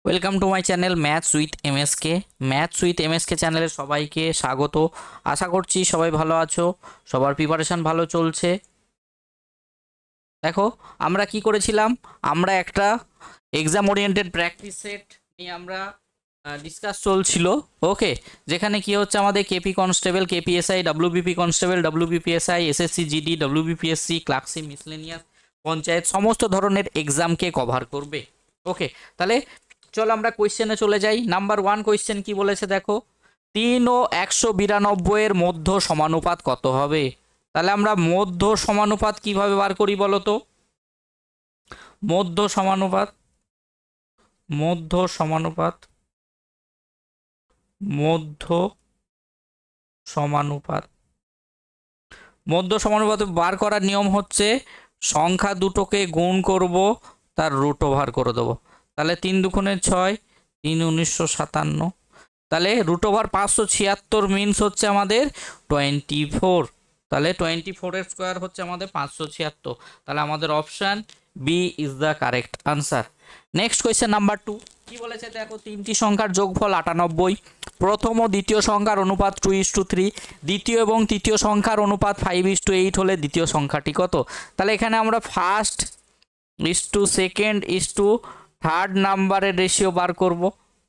Welcome to my channel maths with MSK. Maths with MSK চ্যানেলে সবাইকে স্বাগত। আশা করছি সবাই ভালো আছো, সবার প্রিপারেশন ভালো চলছে। দেখো আমরা কি করেছিলাম, আমরা একটা এক্সাম ওরিয়েন্টেড প্র্যাকটিস সেট নিয়ে আমরা ডিসকাস চলছিল। ওকে, যেখানে কি হচ্ছে আমাদের KP constable, KPSI, WBP constable, WBPSI, SSC GD, WBPSC, clerkship, miscellaneous, panchayat সমস্ত ধরনের এক্সামকে কভার করবে। ওকে, তাহলে চলো আমরা কোয়েশ্চেনে চলে যাই। নাম্বার 1 কোয়েশ্চেন কি বলেছে দেখো, 3 ও 192 এর মধ্য সমানুপাত কত হবে? তাহলে আমরা মধ্য সমানুপাত কিভাবে বার করি বলো তো? মধ্য সমানুপাত মধ্য সমানুপাত মধ্য সমানুপাত মধ্য সমানুপাত বার করার নিয়ম হচ্ছে সংখ্যা দুটোকে গুণ করব, তার রুট ওভার করে দেবো। তাহলে 3 দুগুণে 6, 3 1957। তাহলে রুট ওভার 576 মিনস হচ্ছে আমাদের 24। তাহলে 24 এর স্কোয়ার হচ্ছে আমাদের 576। তাহলে আমাদের option B is the correct answer. Next question number 2 কি বলেছে দেখো, তিনটি সংখ্যার যোগফল 98, প্রথম ও দ্বিতীয় সংখ্যার অনুপাত 2:3, দ্বিতীয় এবং তৃতীয় সংখ্যার অনুপাত 5:8 হলে দ্বিতীয় সংখ্যাটি কত? তাহলে এখানে আমরা first is to second is to third নাম্বারের রেশিও বার করব।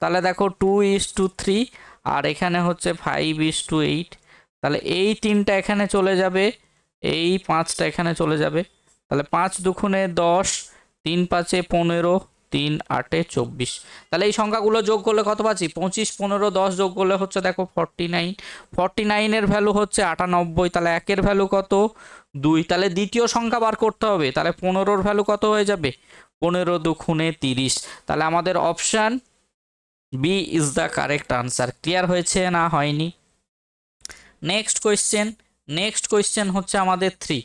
তাহলে দেখো 2:3 আর এখানে হচ্ছে 5:8। তাহলে এই 3টা এখানে চলে যাবে, এই 5টা এখানে চলে যাবে। তাহলে 5 দুগুণে 10, 3 5 15, 3 8 24। তাহলে এই সংখ্যাগুলো যোগ করলে কত পাচ্ছি? 25 15 10 যোগ করলে হচ্ছে দেখো 49। 49 এর ভ্যালু হচ্ছে 98। তাহলে একের ভ্যালু কত? 2। তাহলে দ্বিতীয় সংখ্যা বার করতে হবে। তাহলে 15-র ভ্যালু কত হয়ে যাবে? 15 দুগুণে 30। তাহলে আমাদের option B is the correct answer. Clear হয়েছে না হয়নি? নেক্সট কোয়েশ্চেন হচ্ছে আমাদের 3।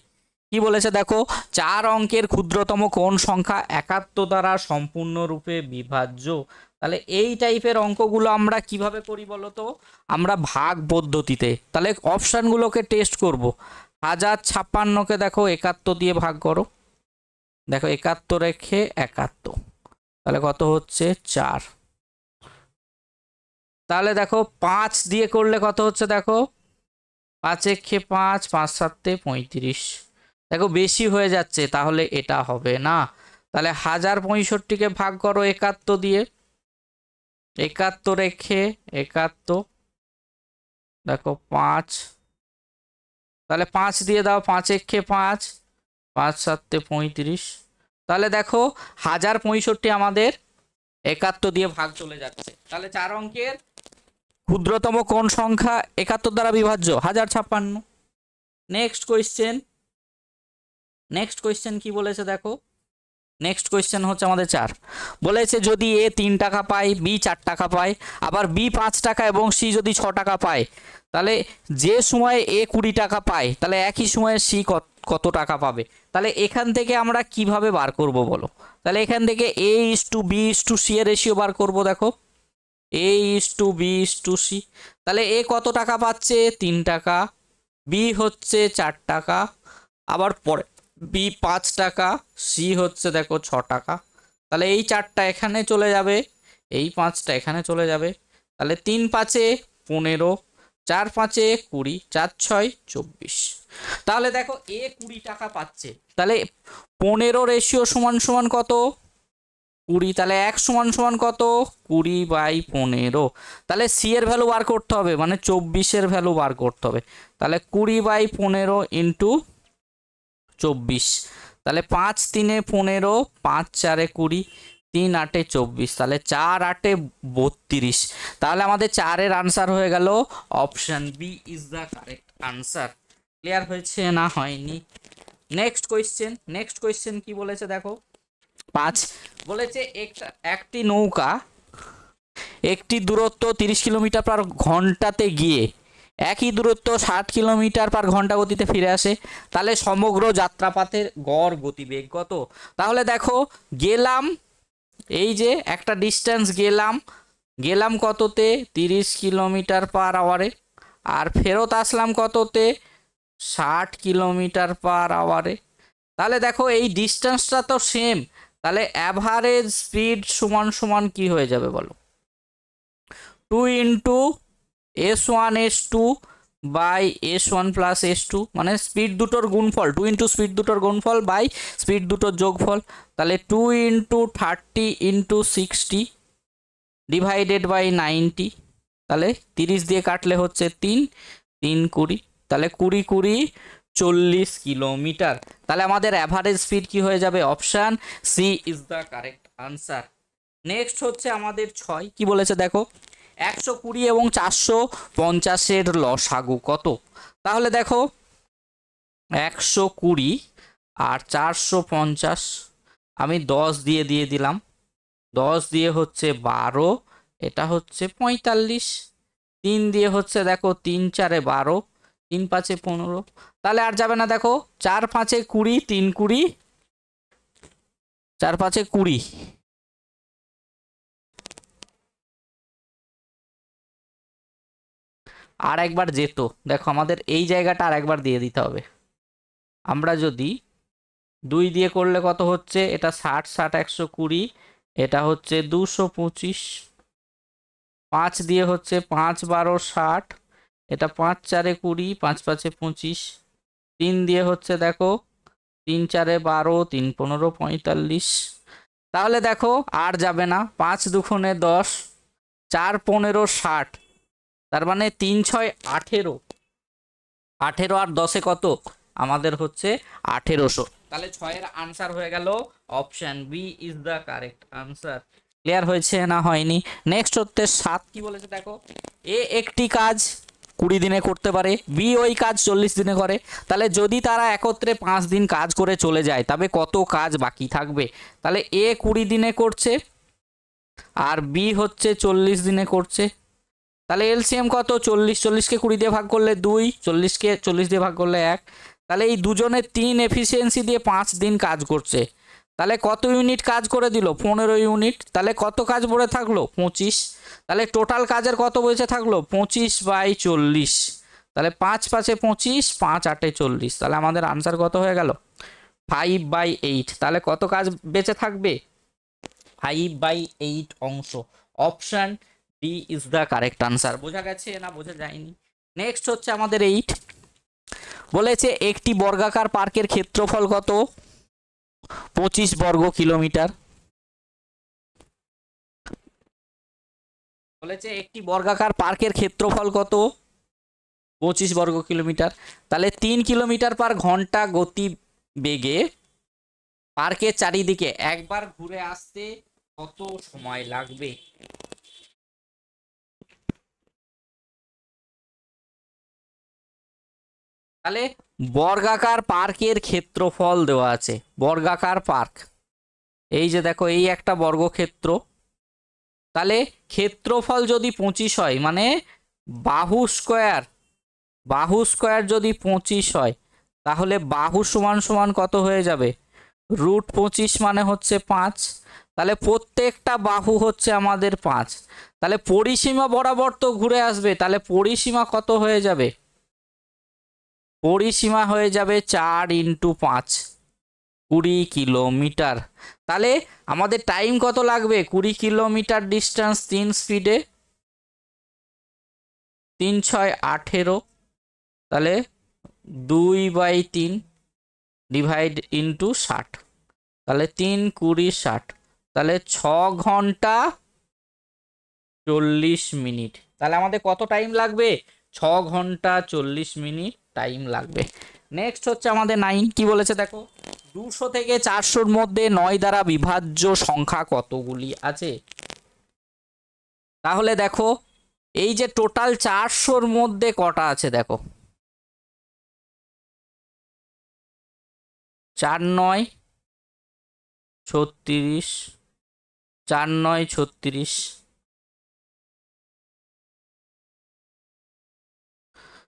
কি বলেছে দেখো, 4 অঙ্কের ক্ষুদ্রতম কোন সংখ্যা 71 দ্বারা সম্পূর্ণরূপে বিভাজ্য? তাহলে এই টাইপের অঙ্কগুলো আমরা কিভাবে করি বলো তো? আমরা ভাগ পদ্ধতিতে। তাহলে অপশানগুলোকে টেস্ট করব। 1056কে দেখো 71 দিয়ে ভাগ করো। দেখো 71 রেখে 71, তাহলে কত হচ্ছে? 4। তাহলে দেখো 5 দিয়ে করলে কত হচ্ছে দেখো, 5 একে 5, 5 7 35। দেখো বেশি হয়ে যাচ্ছে, তাহলে এটা হবে না। তাহলে 1065কে ভাগ করো 71 দিয়ে, 71 রেখে 71, দেখো 5। তাহলে 5 দিয়ে দাও, 5 একে 5, 5 7 35। তাহলে দেখো 1065 আমাদের 71 দিয়ে ভাগ চলে যাচ্ছে। তাহলে 4 অঙ্কের ক্ষুদ্রতম কোন সংখ্যা 71 দ্বারা বিভাজ্য? 1056। নেক্সট কোয়েশ্চেন কি বলেছে দেখো, নেক্সট কোয়েশ্চেন হচ্ছে আমাদের 4। বলেছে যদি এ 3 টাকা পায়, বি 4 টাকা পায়, আবার বি 5 টাকা এবং সি যদি 6 টাকা পায়, তাহলে যে সময়ে এ 20 টাকা পায়, তাহলে একই সময়ে সি কত টাকা পাবে? তাহলে এখান থেকে আমরা কিভাবে বার করব বলো? তাহলে এখান থেকে A is to B is to C এর রেশিও বার করব। দেখো A is to B is to C. তাহলে এ কত টাকা পাচ্ছে? 3 টাকা। বি হচ্ছে 4 টাকা, আবার পরে বি 5 টাকা, সি হচ্ছে দেখো 6 টাকা। তাহলে এই 4টা এখানে চলে যাবে, এই 5টা এখানে চলে যাবে। তাহলে 3 5 15, 4 5 20, 4 6 24। তাহলে দেখো এ 20 টাকা পাচ্ছে, তাহলে 15 রেশিও সমান সমান কত? 20। তাহলে 1 সমান সমান কত? 20/15। তাহলে সি এর ভ্যালু বার করতে হবে, মানে 24-এর ভ্যালু বার করতে হবে। তাহলে 20/15 ইন্টু 24। তাহলে 5 3 15, 5 4 20, 3 8 24। তাহলে 4 8 32। তাহলে আমাদের 4-এর আনসার হয়ে গেল option B is the correct answer. Clear হয়েছে না হয়নি? নেক্সট কোয়েশ্চেন কি বলেছে দেখো, 5 বলেছে একটি নৌকা একটি দূরত্ব 30 কিলোমিটার পার ঘন্টাতে গিয়ে একই দূরত্ব 60 কিলোমিটার পার ঘন্টা গতিতে ফিরে আসে, তাহলে সমগ্র যাত্রাপথের গড় গতিবেগ কত? তাহলে দেখো গেলাম, এই যে একটা ডিস্টেন্স গেলাম কততে? 30 কিলোমিটার পার আওয়ারে, আর ফেরত আসলাম কততে? 60 কিলোমিটার পার আওয়ারে। তাহলে দেখো এই ডিস্টেন্সটা তো সেম, তাহলে অ্যাভারেজ স্পিড সমান সমান কি হয়ে যাবে বলো, 2 into S1 S2 by S1 plus S2, মানে স্পিড দুটোর গুণফল, 2 ইন্টু স্পিড দুটোর গুণফল বাই স্পিড দুটোর যোগফল। তাহলে 2 ইন্টু 30 ইন্টু 60 ডিভাইডেড বাই 90, তাহলে 30 দিয়ে কাটলে হচ্ছে 3, 3 20, তাহলে 20 20 40 কিলোমিটার। তাহলে আমাদের অ্যাভারেজ স্পিড কি হয়ে যাবে, option C is the correct answer. Next হচ্ছে আমাদের 6, কি বলেছে দেখো, 120 এবং 450-এর লসাগু কত। তাহলে দেখো 120 আর 450 আমি 10 দিয়ে দিলাম, 10 দিয়ে হচ্ছে 12, এটা হচ্ছে 45, 3 দিয়ে হচ্ছে দেখো 3 4 12, 3 5 15, তাহলে আর যাবে না, দেখো 4 5 20, 3 20, 4 5 20, আর একবার যেত, দেখো আমাদের এই জায়গাটা আর একবার দিয়ে দিতে হবে। আমরা যদি 2 দিয়ে করলে কত হচ্ছে, এটা 60 60 120, এটা হচ্ছে 225, 5 দিয়ে হচ্ছে 5 12 60, এটা 5 4 20, 5 5 25, 3 দিয়ে হচ্ছে দেখো 3 4 12, 3 15 45, তাহলে দেখো আর যাবে না, 5 2 10, 4 15 60, তার মানে 3 6 18, 18 আর 10-এ কত আমাদের হচ্ছে 1800। তাহলে 6-এর আনসার হয়ে গেল option B is the correct answer. Clear হয়েছে না হয়নি? নেক্সট হচ্ছে 7, কি বলেছে দেখো, এ একটি কাজ 20 দিনে করতে পারে, বি ওই কাজ 40 দিনে করে, তাহলে যদি তারা একত্রে 5 দিন কাজ করে চলে যায় তবে কত কাজ বাকি থাকবে। তাহলে এ 20 দিনে করছে আর বি হচ্ছে 40 দিনে করছে, তাহলে এলসিএম কত, 40, 40কে 20 দিয়ে ভাগ করলে 2, 40কে 40 দিয়ে ভাগ করলে 1, তাহলে এই দুজনের 3 এফিসিয়েন্সি দিয়ে 5 দিন কাজ করছে, তাহলে কত ইউনিট কাজ করে দিল, 15 ইউনিট, তাহলে কত কাজ পড়ে থাকলো 25, তাহলে টোটাল কাজের কত বেঁচে থাকলো 25/40, তাহলে 5 5 25, 5 8 40, তাহলে আমাদের আনসার কত হয়ে গেল 5/8, তাহলে কত কাজ বেঁচে থাকবে 5/8 অংশ। Option D is the correct answer. বোঝা গেছে না বোঝা যায়নি? নেক্সট হচ্ছে আমাদের 8, বলেছে একটি বর্গাকার পার্কের ক্ষেত্রফল কত, 25 বর্গ কিলোমিটার। বলেছে একটি বর্গাকার পার্কের ক্ষেত্রফল কত, 25 বর্গ কিলোমিটার, তাহলে 3 কিলোমিটার পার ঘন্টা গতি বেগে পার্কের চারিদিকে একবার ঘুরে আসতে কত সময় লাগবে। তাহলে বর্গাকার পার্কের ক্ষেত্রফল দেওয়া আছে, বর্গাকার পার্ক, এই যে দেখো এই একটা বর্গক্ষেত্র, তাহলে ক্ষেত্রফল যদি 25 হয়, মানে বাহু স্কোয়ার যদি 25 হয়, তাহলে বাহু সমান সমান কত হয়ে যাবে, √25 মানে হচ্ছে 5, তাহলে প্রত্যেকটা বাহু হচ্ছে আমাদের 5, তাহলে পরিসীমা বরাবর তো ঘুরে আসবে, তাহলে পরিসীমা কত হয়ে যাবে, পরিসীমা হয়ে যাবে 4 × 5, 20 কিলোমিটার। তাহলে আমাদের টাইম কত লাগবে, 20 কিলোমিটার ডিস্টেন্স 3 স্পিডে, 3 6 18, তাহলে 2/3 ডিভাইড ইন্টু 60, তাহলে 3 20 60, তাহলে 6 ঘন্টা 40 মিনিট। তাহলে আমাদের কত টাইম লাগবে, 6 ঘন্টা 40 মিনিট টাইম লাগবে। নেক্সট হচ্ছে আমাদের 9, কি বলেছে দেখো, 200 থেকে 400-র মধ্যে 9 দ্বারা বিভাজ্য সংখ্যা কতগুলি আছে। তাহলে দেখো এই যে টোটাল 400-র মধ্যে কটা আছে, দেখো 4 9 36, 4 9 36,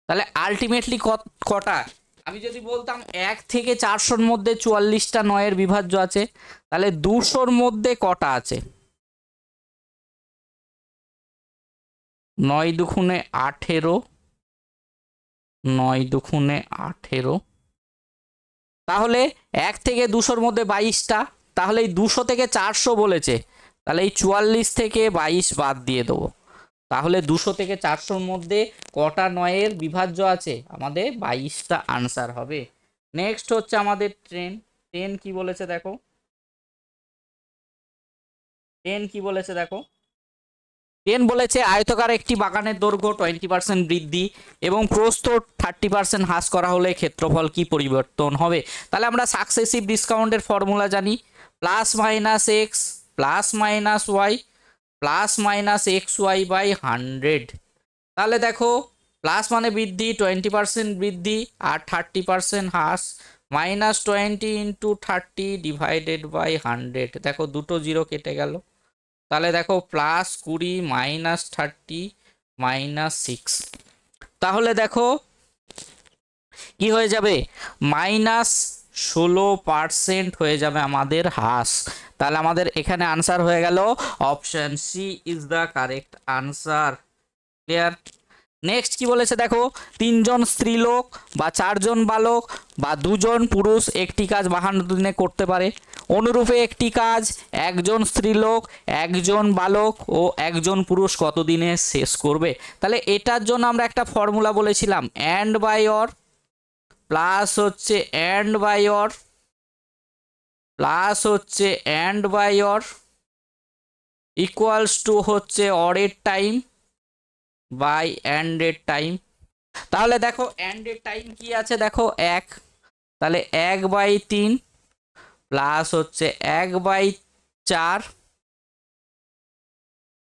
তাহলে আলটিমেটলি কটা, আমি যদি বলতাম 1 থেকে 400-র মধ্যে 44টা 9-এর বিভাজ্য আছে, তাহলে 200-র মধ্যে কটা আছে, 9 2 18, 9 2 18, তাহলে 1 থেকে 200-র মধ্যে 22টা, তাহলে এই 200 থেকে 400 বলেছে, তাহলে এই 44 থেকে 22 বাদ দিয়ে দেবো। তাহলে 200 থেকে 400-র মধ্যে কটা 9-এর বিভাজ্য আছে? আমাদের 22টা আনসার হবে। নেক্সট হচ্ছে আমাদের ট্রেন। ট্রেন কি বলেছে দেখো, ট্রেন কি বলেছে দেখো। ট্রেন বলেছে আয়তকার একটি বাগানের দৈর্ঘ্য 20% বৃদ্ধি এবং প্রস্থ 30% হ্রাস করা হলে ক্ষেত্রফল কি পরিবর্তন হবে? তাহলে আমরা সাকসেসিভ ডিসকাউন্টের ফর্মুলা জানি, plus minus X plus minus Y plus minus X Y by 100। তাহলে দেখো প্লাস মানে বৃদ্ধি, 20% বৃদ্ধি আর 30% হ্রাস, -20 × 30 ডিভাইডেড বাই 100। দেখো দুটো জিরো কেটে গেল, তাহলে দেখো +20 -30 -6। তাহলে দেখো কি হয়ে যাবে, -16% হয়ে যাবে আমাদের হ্রাস। তাহলে আমাদের এখানে আনসার হয়ে গেল option C is the correct answer. Clear? Next কি বলেছে দেখো, 3 জন স্ত্রীলোক বা 4 জন বালক বা 2 জন পুরুষ একটি কাজ 52 দিনে করতে পারে। অনুরূপে একটি কাজ 1 জন স্ত্রীলোক 1 জন বালক ও 1 জন পুরুষ কত দিনে শেষ করবে? তাহলে এটার জন্য আমরা একটা ফর্মুলা বলেছিলাম, অ্যান্ড বাই অর প্লাস হচ্ছে অ্যান্ড বাই অর প্লাস হচ্ছে and by or equals to হচ্ছে অরের টাইম বাই অ্যান্ডের টাইম। তাহলে দেখো অ্যান্ডের টাইম কি আছে দেখো 1, তাহলে 1/3 প্লাস হচ্ছে 1/4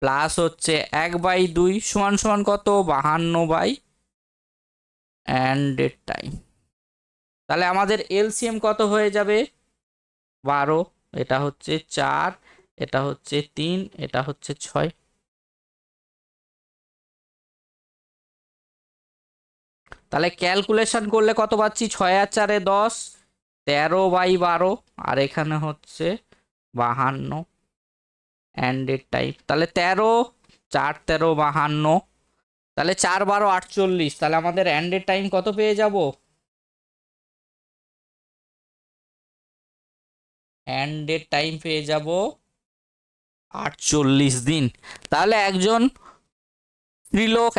প্লাস হচ্ছে 1/2 সমান সমান কত 52 অ্যান্ডের টাইম। তাহলে আমাদের এলসিএম কত হয়ে যাবে 12, এটা হচ্ছে 4, এটা হচ্ছে 3, এটা হচ্ছে 6। তাহলে ক্যালকুলেশন করলে কত পাচ্ছি, 6 আর 4 10, 13/12 আর এখানে হচ্ছে 52 অ্যান্ডের টাইম। তাহলে 13 4 13 52, তাহলে 4 12 48। তাহলে আমাদের অ্যান্ডের টাইম কত পেয়ে যাব, অ্যান্ডের টাইম পেয়ে যাব 48 দিন। তাহলে একজন স্ত্রীলোক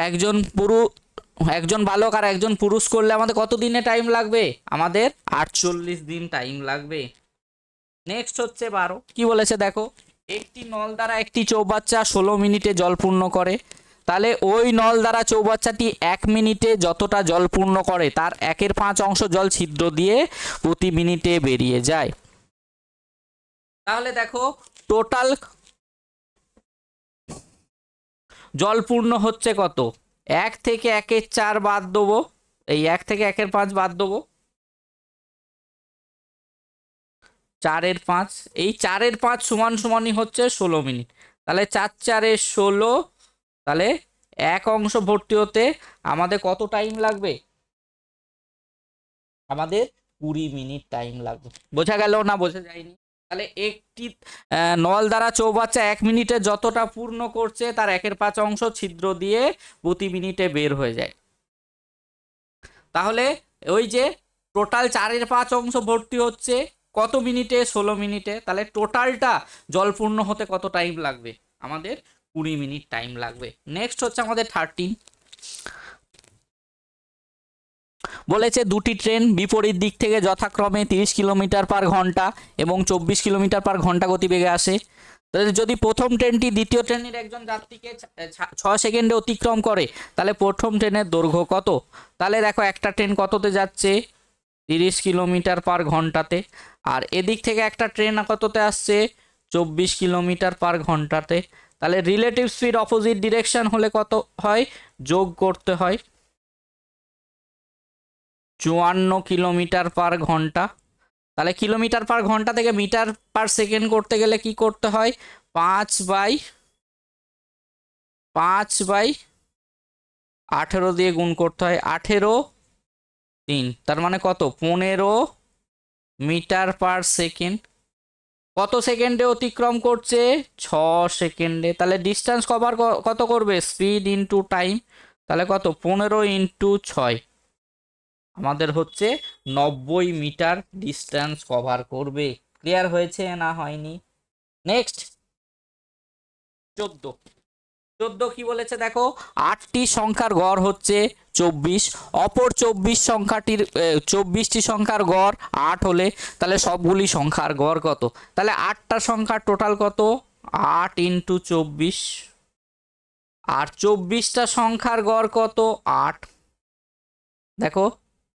একজন বালক আর একজন পুরুষ করলে আমাদের কত দিনে টাইম লাগবে, আমাদের 48 দিন টাইম লাগবে। নেক্সট হচ্ছে 12, কি বলেছে দেখো, একটি নল দ্বারা একটি চৌবাচ্চা 16 মিনিটে জল পূর্ণ করে। তাহলে ওই নল দ্বারা চৌবাচ্চাটি 1 মিনিটে যতটা জল পূর্ণ করে তার 1/5 অংশ জল ছিদ্র দিয়ে প্রতি মিনিটে বেরিয়ে যায়। তাহলে দেখো টোটাল জল পূর্ণ হচ্ছে কত, 1 থেকে 1/4 বাদ দেবো, এই 1 থেকে 1/5 বাদ দেবো, 4/5, এই 4/5 সমান সমানই হচ্ছে 16 মিনিট। তাহলে 4 4 16, তাহলে 1 অংশ ভর্তি হতে আমাদের কত টাইম লাগবে, আমাদের 20 মিনিট টাইম লাগবে। বোঝা গেল না বোঝা যায়নি? তাহলে একটি নল দ্বারা চৌবাচ্চা 1 মিনিটে যতটা পূর্ণ করছে তার 1/5 অংশ ছিদ্র দিয়ে প্রতি মিনিটে বের হয়ে যায়। তাহলে ওই যে টোটাল 4/5 অংশ ভর্তি হচ্ছে কত মিনিটে, 16 মিনিটে। তাহলে টোটালটা জল পূর্ণ হতে কত টাইম লাগবে, আমাদের 20 মিনিট টাইম লাগবে। নেক্সট হচ্ছে আমাদের 13, বলেছে দুটি ট্রেন বিপরীত দিক থেকে যথাক্রমে 30 কিলোমিটার/ঘন্টা এবং 24 কিলোমিটার/ঘন্টা গতিবেগে আসে। যদি প্রথম ট্রেনটি দ্বিতীয় ট্রেনের একজন যাত্রীকে 6 সেকেন্ডে অতিক্রম করে তাহলে প্রথম ট্রেনের দৈর্ঘ্য কত? তাহলে দেখো একটা ট্রেন কততে যাচ্ছে, 30 কিলোমিটার/ঘন্টাতে, আর এদিক থেকে একটা ট্রেন কততে আসছে, 24 কিলোমিটার/ঘন্টাতে। তাহলে রিলেটিভ স্পিড অপোজিট ডিরেকশন হলে কত হয়, যোগ করতে হয় 54 কিলোমিটার/ঘন্টা। তাহলে কিলোমিটার/ঘন্টা থেকে মিটার/সেকেন্ড করতে গেলে কি করতে হয়, 5/18 দিয়ে গুণ করতে হয়, 18 3, তার মানে কত 15 মিটার/সেকেন্ড। কত সেকেন্ডে অতিক্রম করছে, 6 সেকেন্ডে। তাহলে ডিস্টেন্স কভার কত করবে, স্পিড ইন্টু টাইম। তাহলে কত 15 × 6, আমাদের হচ্ছে 90 মিটার ডিস্টেন্স কভার করবে। ক্লিয়ার হয়েছে না হয়নি? নেক্সট 14। 14 কি বলেছে দেখো, 8টি সংখ্যার গড় হচ্ছে 24, অপর 24টি সংখ্যার গড় 8 হলে তাহলে সবগুলি সংখ্যার গড় কত? তাহলে 8টা সংখ্যার টোটাল কত? 8 ইন্টু 24, আর 24টা সংখ্যার গড় কত? 8। দেখো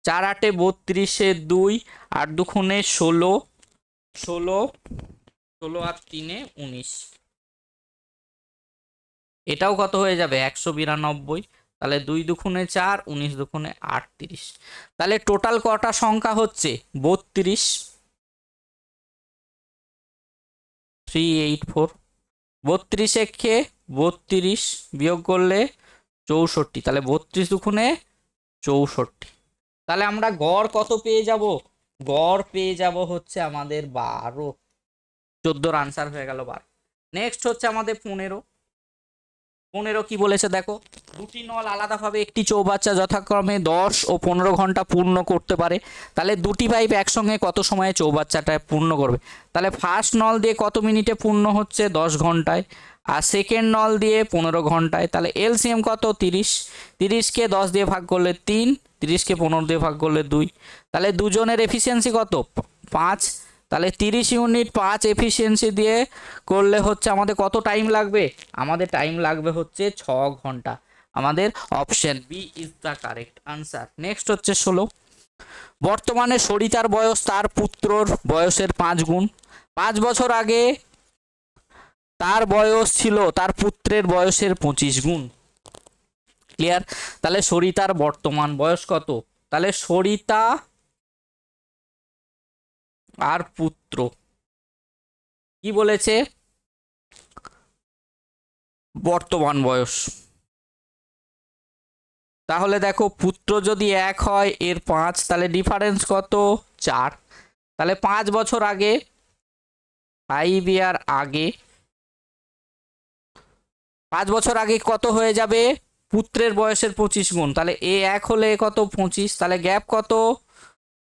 4 8 32, 2 8 2 16, 16 16 আর 3 19, এটাও কত হয়ে যাবে? 192। তাহলে 2 2 4, 19 2 38। তাহলে টোটাল কটা সংখ্যা হচ্ছে? 32। 384, 32 একে 32 বিয়োগ করলে 64, তাহলে 32 2 64। তাহলে আমরা গড় কত পেয়ে যাব? গড় পেয়ে যাব হচ্ছে আমাদের 12। 14 আনসার হয়ে গেল 12। নেক্সট হচ্ছে আমাদের 15। 15 কি বলেছে দেখো, দুটি নল আলাদাভাবে একটি চৌবাচ্চা যথাক্রমে 10 ও 15 ঘন্টা পূর্ণ করতে পারে। তাহলে দুটি পাইপ একসঙ্গে কত সময়ে চৌবাচ্চাটা পূর্ণ করবে? তাহলে ফার্স্ট নল দিয়ে কত মিনিটে পূর্ণ হচ্ছে? 10 ঘন্টায়। আর সেকেন্ড নল দিয়ে 15 ঘন্টায়। তাহলে এলসিএম কত? 30। 30কে 10 দিয়ে ভাগ করলে 3, 30কে 15 দিয়ে ভাগ করলে 2। তাহলে দুজনের এফিসিয়েন্সি কত? 5। তাহলে 30 ইউনিট 5 এফিসিয়েন্সি দিয়ে করলে হচ্ছে আমাদের কত টাইম লাগবে? আমাদের টাইম লাগবে হচ্ছে 6 ঘন্টা। আমাদের option B is the correct answer. Next হচ্ছে 16। বর্তমানে সরিতার বয়স তার পুত্রর বয়সের 5 গুণ। 5 বছর আগে তার বয়স ছিল তার পুত্রের বয়সের 25 গুণ। ক্লিয়ার? তাহলে সরিতার বর্তমান বয়স কত? তাহলে সরিতা আর পুত্র কি বলেছে? বর্তমান বয়স। তাহলে দেখো পুত্র যদি 1 হয় এর 5, তাহলে ডিফারেন্স কত? 4। তাহলে 5 বছর আগে, 5 ইয়ার আগে, 5 বছর আগে কত হয়ে যাবে? পুত্রের বয়সের 25 গুণ। তাহলে এ 1 হলে কত? 25। তাহলে গ্যাপ কত?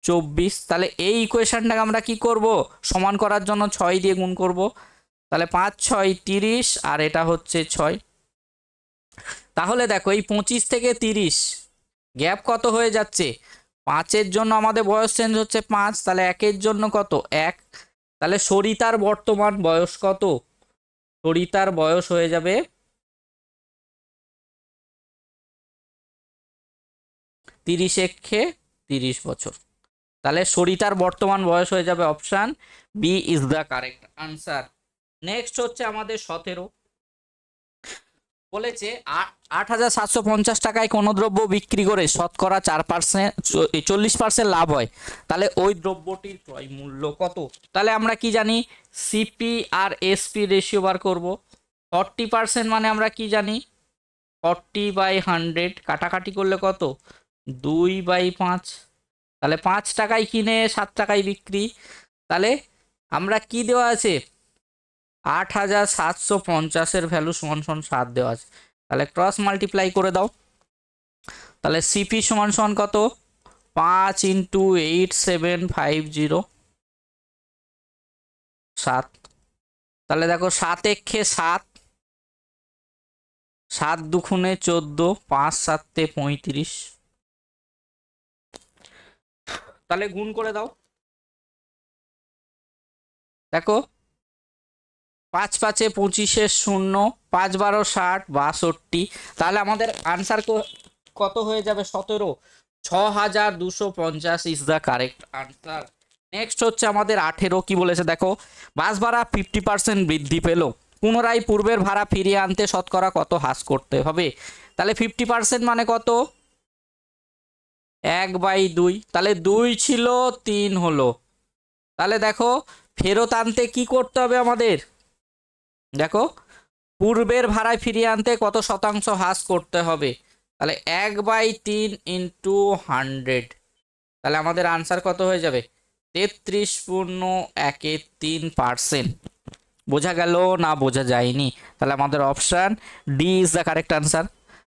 24। তাহলে এই ইকুয়েশনটাকে আমরা কি করব? সমান করার জন্য 6 দিয়ে গুণ করব। তাহলে 5 6 30, আর এটা হচ্ছে 6। তাহলে দেখো এই 25 থেকে 30 গ্যাপ কত হয়ে যাচ্ছে? 5-এর জন্য আমাদের বয়স চেঞ্জ হচ্ছে 5, তাহলে 1-এর জন্য কত? 1। তাহলে সরিতার বর্তমান বয়স কত? সরিতার বয়স হয়ে যাবে 30 একে 30 বছর। তাহলে সরিতার বর্তমান বয়স হয়ে যাবে option B is the correct answer. Next হচ্ছে আমাদের 17। বলেছে 8,750 টাকায় কোনো দ্রব্য বিক্রি করে শতকরা 4%, 40% লাভ হয়, তাহলে ওই দ্রব্যটির ক্রয় মূল্য কত? তাহলে আমরা কি জানি? সিপি আর এসপি রেশিও বার করব। 40% মানে আমরা কি জানি? 40/100, কাটাকাটি করলে কত? 2/5। তাহলে 5 টাকায় কিনে 7 টাকায় বিক্রি। তাহলে আমরা কি দেওয়া আছে? 8,750-এর ভ্যালু সমান সমান 7 দেওয়া আছে। তাহলে ক্রস মাল্টিপ্লাই করে দাও। তাহলে সিপি সমান সমান কত? 5 ইন্টু 8750, 7। তাহলে দেখো 7 একে 7, 7 2 14, 5 7 35। তাহলে গুণ করে দাও। দেখো 5 5 25 0, 5 12 60, 62। তাহলে আমাদের আনসার কত হয়ে যাবে? 17। 6250 is the correct answer. Next হচ্ছে আমাদের 18। কি বলেছে দেখো, বাস ভাড়া 50% বৃদ্ধি পেল, পুনরায় পূর্বের ভাড়া ফিরিয়ে আনতে শতকরা কত হ্রাস করতে হবে? তাহলে 50% মানে কত? 1/2। তাহলে 2 ছিল 3 হলো। তাহলে দেখো ফেরত আনতে কি করতে হবে আমাদের? দেখো পূর্বের ভাড়ায় ফিরিয়ে আনতে কত শতাংশ হ্রাস করতে হবে? তাহলে 1/3 ইন্টু 100। তাহলে আমাদের আনসার কত হয়ে যাবে? 33.13%। বোঝা গেল না বোঝা যায়নি? তাহলে আমাদের option D is the correct answer.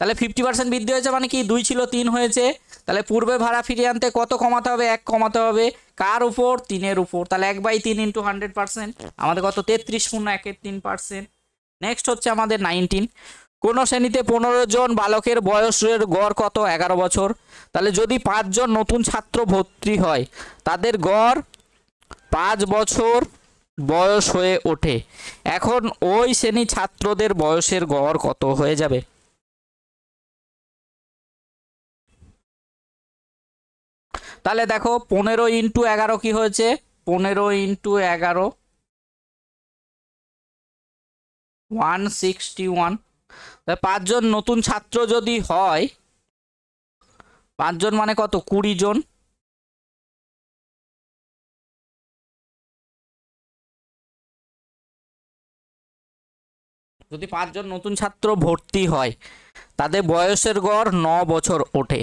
তাহলে 50% বৃদ্ধি হয়েছে মানে কি 2 ছিল 3 হয়েছে। তাহলে পূর্বে ভাড়া ফিরিয়ে আনতে কত কমাতে হবে? 1 কমাতে হবে। কার উপর? 3-এর উপর। তাহলে 1/3 ইন্টু 100% আমাদের কত? 33.13%। নেক্সট হচ্ছে আমাদের 19। কোন শ্রেণীতে 15 জন বালকের বয়সের গড় কত? 11 বছর। তাহলে যদি 5 জন নতুন ছাত্র ভর্তি হয় তাদের গড় 5 বছর বয়স হয়ে ওঠে। এখন ওই শ্রেণী ছাত্রদের বয়সের গড় কত হয়ে যাবে? তাহলে দেখো 15 ইন্টু 11 কি হয়েছে? 15 ইন্টু 11 161। 5 জন নতুন ছাত্র যদি হয়, 5 জন মানে কত? 20 জন। যদি 5 জন নতুন ছাত্র ভর্তি হয় তাদের বয়সের গড় 9 বছর ওঠে।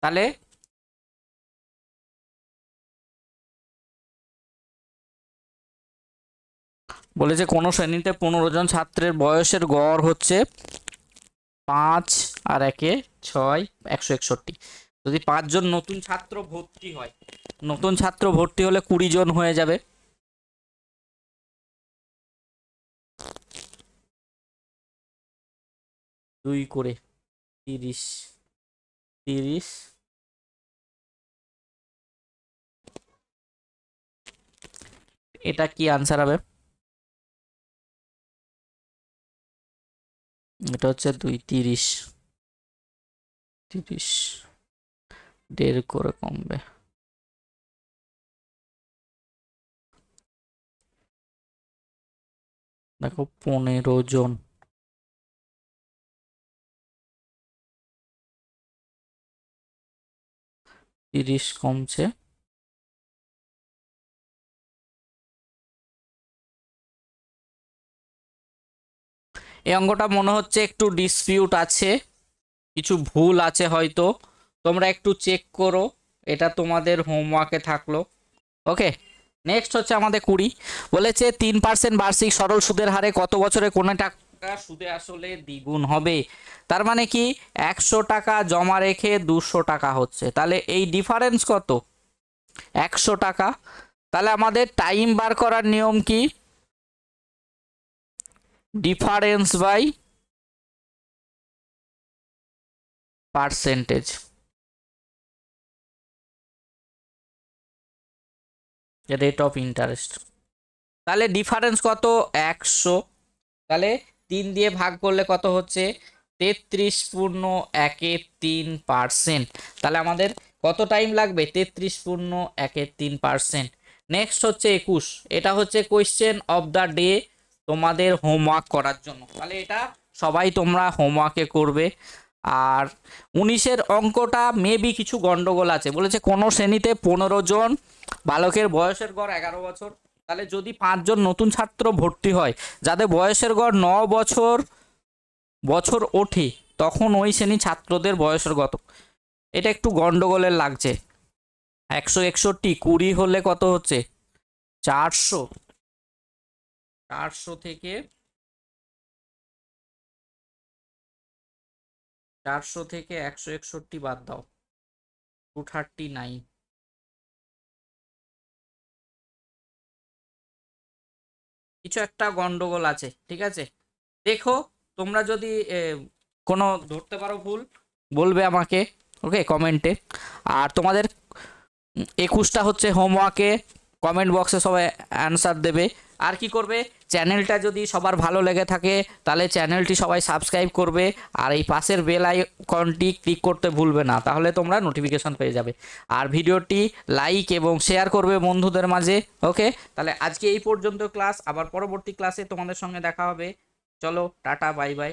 তাহলে বলেছে কোন শ্রেণীতে 15 জন ছাত্রের বয়সের গড় হচ্ছে 5 আর 1-এ 6 161। যদি 5 জন নতুন ছাত্র ভর্তি হয়, নতুন ছাত্র ভর্তি হলে 20 জন হয়ে যাবে। দুই করে 30 30। এটা কি আনসার হবে? এটা হচ্ছে 2 30 30 1.5 করে কমবে। দেখো 15 জন, তিরিশ কমছে। এই অঙ্কটা মনে হচ্ছে একটু ডিসপিউট আছে, কিছু ভুল আছে হয়তো, তোমরা একটু চেক করো, এটা তোমাদের হোমওয়ার্কে থাকলো। ওকে, নেক্সট হচ্ছে আমাদের 20। বলেছে 3% বার্ষিক সরল সুদের হারে কত বছরে কোনো টাকা সুদে আসলে দ্বিগুণ হবে? তার মানে কি 100 টাকা জমা রেখে 200 টাকা হচ্ছে, তাহলে এই ডিফারেন্স কত? 100 টাকা। তাহলে আমাদের টাইম বার করার নিয়ম কি? Difference by percentage. Rate of interest. তাহলে ডিফারেন্স কত? 100। তাহলে 3 দিয়ে ভাগ করলে কত হচ্ছে? 33.13%। তাহলে আমাদের কত টাইম লাগবে? 33.13%। নেক্সট হচ্ছে 21। এটা হচ্ছে কোয়েশ্চেন অফ দ্য ডে তোমাদের হোমওয়ার্ক করার জন্য, তাহলে এটা সবাই তোমরা হোমওয়ার্কে করবে। আর 19-এর অঙ্কটা মেবি কিছু গন্ডগোল আছে। বলেছে কোনো শ্রেণীতে 15 জন বালকের বয়সের গড় 11 বছর। তাহলে যদি 5 জন নতুন ছাত্র ভর্তি হয় যাদের বয়সের গড় 9 বছর ওঠে, তখন ওই শ্রেণী ছাত্রদের বয়সের কত? এটা একটু গন্ডগোলের লাগছে। 161 20 হলে কত হচ্ছে? 400। 400 থেকে 161 বাদ দাও, 239। কিছু একটা গন্ডগোল আছে, ঠিক আছে? দেখো, তোমরা যদি কোনো ধরতে পারো ভুল, বলবে আমাকে, ওকে, কমেন্টে। আর তোমাদের 21টা হচ্ছে হোমওয়ার্কে, কমেন্ট বক্সে সবাই অ্যান্সার দেবে। আর কি করবে, চ্যানেলটা যদি সবার ভালো লেগে থাকে তাহলে চ্যানেলটি সবাই সাবস্ক্রাইব করবে, আর এই পাশের বেল আইকনটি ক্লিক করতে ভুলবে না, তাহলে তোমরা নোটিফিকেশন পেয়ে যাবে। আর ভিডিওটি লাইক এবং শেয়ার করবে বন্ধুদের মাঝে। ওকে, তাহলে আজকে এই পর্যন্ত ক্লাস, আবার পরবর্তী ক্লাসে তোমাদের সঙ্গে দেখা হবে। চলো, টাটা, বাই বাই।